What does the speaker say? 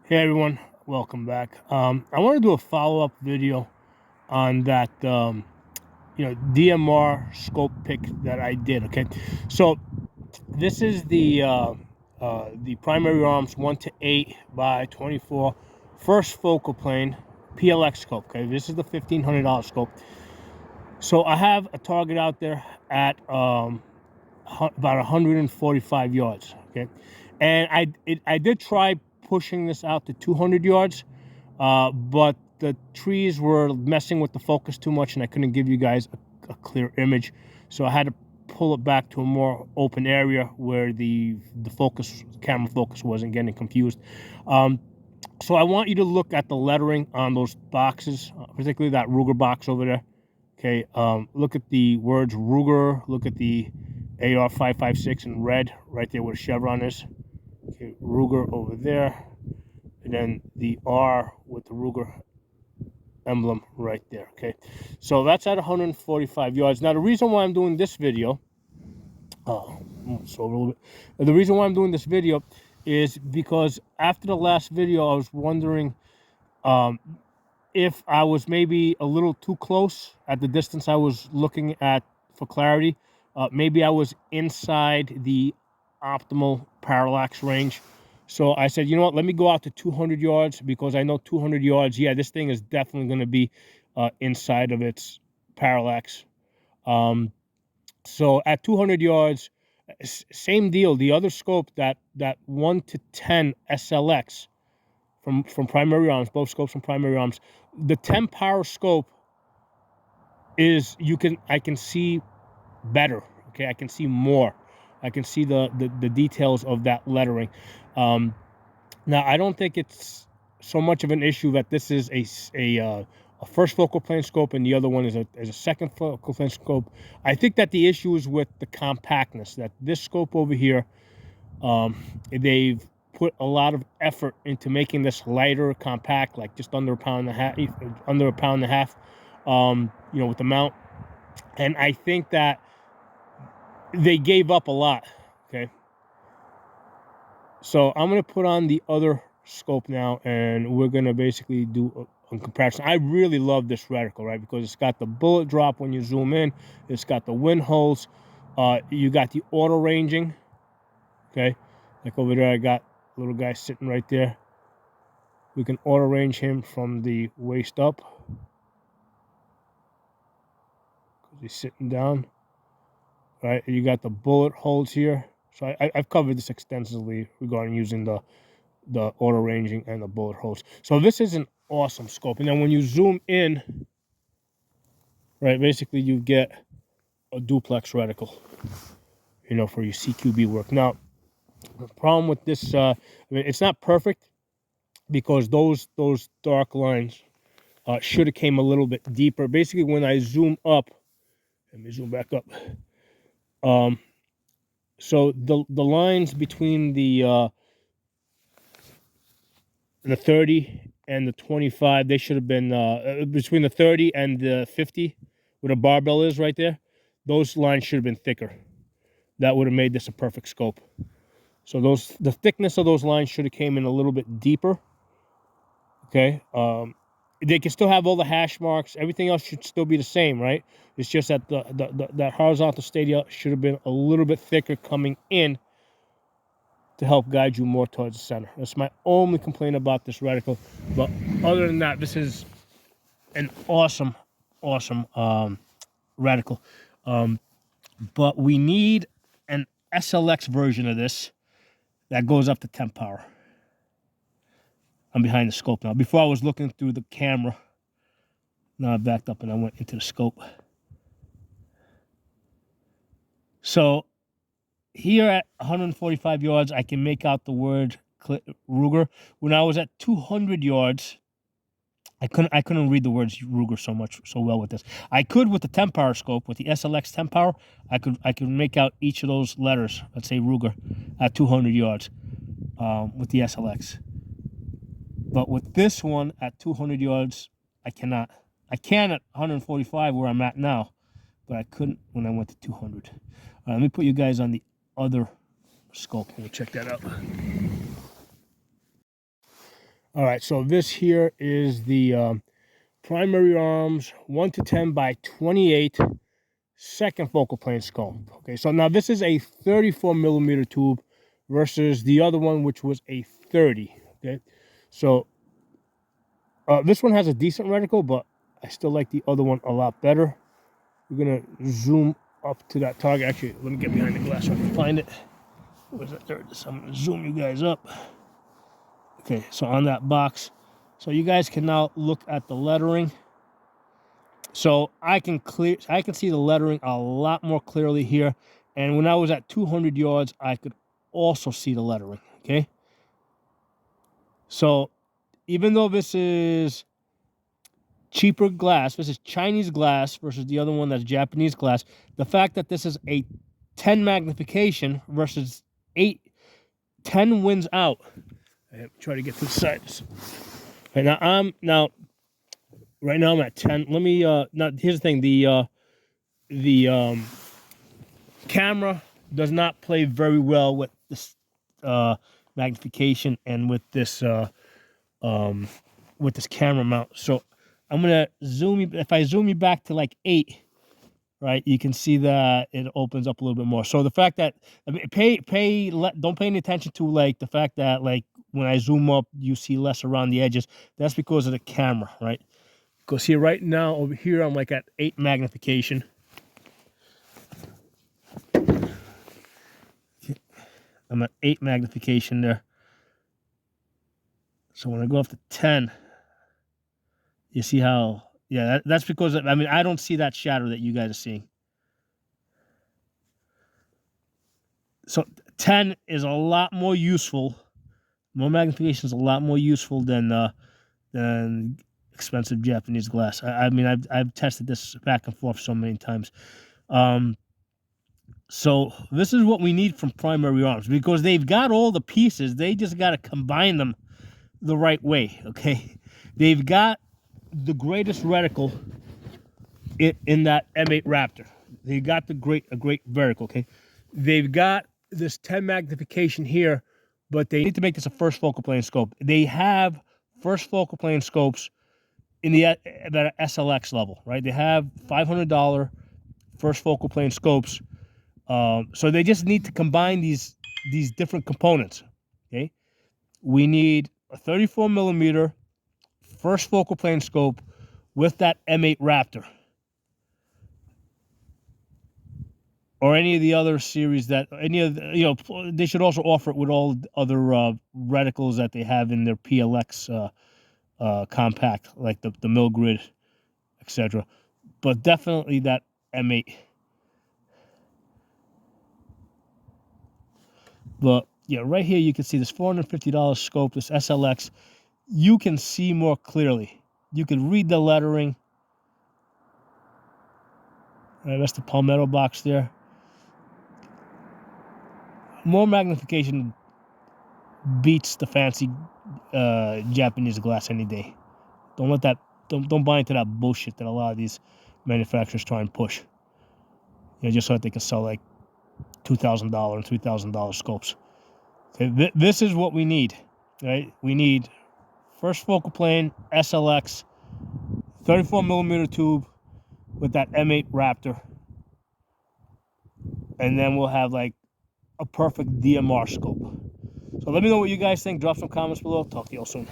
Hey everyone, welcome back. I want to do a follow-up video on that DMR scope pick that I did. Okay, so this is the primary arms 1 to 8 by 24 first focal plane PLX scope. Okay, this is the $1,500 scope. So I have a target out there at about 145 yards. Okay, and I did try pushing this out to 200 yards, but the trees were messing with the focus too much, and I couldn't give you guys a clear image. So I had to pull it back to a more open area where the camera focus wasn't getting confused. So I want you to look at the lettering on those boxes, particularly that Ruger box over there. Okay, look at the words Ruger. Look at the AR-556 in red right there where the chevron is. Okay, Ruger over there, and then the R with the Ruger emblem right there. Okay, so that's at 145 yards. Now the reason why I'm doing this video, the reason why I'm doing this video is because after the last video, I was wondering if I was maybe a little too close at the distance I was looking at for clarity. Maybe I was inside the optimal parallax range. So I said, you know what, let me go out to 200 yards because I know 200 yards, yeah, this thing is definitely going to be inside of its parallax. So at 200 yards, same deal. The other scope, that 1 to 10 SLX from primary arms, both scopes from primary arms, the 10 power scope is, I can see better. Okay, I can see more. I can see the details of that lettering. Now I don't think it's so much of an issue that this is a first focal plane scope and the other one is a second focal plane scope. I think that the issue is with the compactness, that this scope over here, they've put a lot of effort into making this lighter, compact, like just under a pound and a half, with the mount. And I think that they gave up a lot. Okay, so I'm going to put on the other scope now, and we're going to basically do a comparison. I really love this reticle, right, because it's got the bullet drop when you zoom in. It's got the wind holes. You got the auto ranging. Okay, like over there, I got a little guy sitting right there. We can auto range him from the waist up because he's sitting down. Right, you got the bullet holes here. So I've covered this extensively regarding using the auto ranging and the bullet holes. So this is an awesome scope. And then when you zoom in, right, basically you get a duplex reticle, for your CQB work. Now, the problem with this, it's not perfect because those dark lines should have came a little bit deeper. Basically, when I zoom up, let me zoom back up. So the lines between the 30 and the 25, they should have been between the 30 and the 50, where the barbell is right there. Those lines should have been thicker. That would have made this a perfect scope. So the thickness of those lines should have came in a little bit deeper. Okay, they can still have all the hash marks. Everything else should still be the same, right? It's just that that horizontal stadia should have been a little bit thicker coming in to help guide you more towards the center. That's my only complaint about this reticle. But other than that, this is an awesome reticle. But we need an SLX version of this that goes up to 10 power. I'm behind the scope now. Before I was looking through the camera. Now I backed up and I went into the scope. So here at 145 yards, I can make out the word Ruger. When I was at 200 yards, I couldn't read the words Ruger so well with this. I could with the 10 power scope, with the SLX 10 power, I could make out each of those letters. Let's say Ruger at 200 yards with the SLX. But with this one at 200 yards, I cannot. I can at 145 where I'm at now, but I couldn't when I went to 200. Let me put you guys on the other scope. We'll check that out. All right, so this here is the primary arms 1 to 10 by 28 second focal plane scope. Okay, so now this is a 34 millimeter tube versus the other one, which was a 30. Okay, so this one has a decent reticle, but I still like the other one a lot better. We're gonna zoom up to that target. Actually, let me get behind the glass so I can find it. Where's that? There it is. I'm gonna zoom you guys up. Okay, so on that box, so you guys can now look at the lettering. So I can see the lettering a lot more clearly here. And when I was at 200 yards, I could also see the lettering. Okay. So even though this is cheaper glass, this is Chinese glass versus the other one that's Japanese glass, the fact that this is a 10 magnification versus 10 wins out. I try to get to the sides. Right now right now I'm at 10. Let me now here's the thing, the camera does not play very well with this magnification and with this camera mount. So I'm gonna zoom you. If I zoom you back to like 8, right, you can see that it opens up a little bit more. So the fact that, I mean, don't pay any attention to like the fact that like when I zoom up you see less around the edges. That's because of the camera, right? Because here right now over here I'm like at 8 magnification. I'm at 8 magnification there. So when I go up to 10, you see how, yeah, that's because, I mean, I don't see that shadow that you guys are seeing. So 10 is a lot more useful. More magnification is a lot more useful than expensive Japanese glass. I mean, I've tested this back and forth so many times. So this is what we need from Primary Arms, because they've got all the pieces. They just got to combine them the right way, okay? They've got the greatest reticle in that M8 Raptor. They got a great vertical, okay? They've got this 10 magnification here, but they need to make this a first focal plane scope. They have first focal plane scopes in the SLX level, right? They have $500 first focal plane scopes. So they just need to combine these different components, okay? We need a 34 millimeter first focal plane scope with that M8 Raptor, or any of the other series that they should also offer it with all other reticles that they have in their PLX compact, like the Milgrid, etc. But definitely that M8. But yeah, right here you can see this $450 scope, this SLX. You can see more clearly. You can read the lettering. All right, that's the Palmetto box there. More magnification beats the fancy Japanese glass any day. Don't let that. Don't buy into that bullshit that a lot of these manufacturers try and push. Just so that they can sell like $2,000 and $3,000 scopes. Okay, this is what we need, right? We need first focal plane SLX, 34 millimeter tube with that M8 Raptor, and then we'll have like a perfect DMR scope. So let me know what you guys think. Drop some comments below. Talk to you all soon.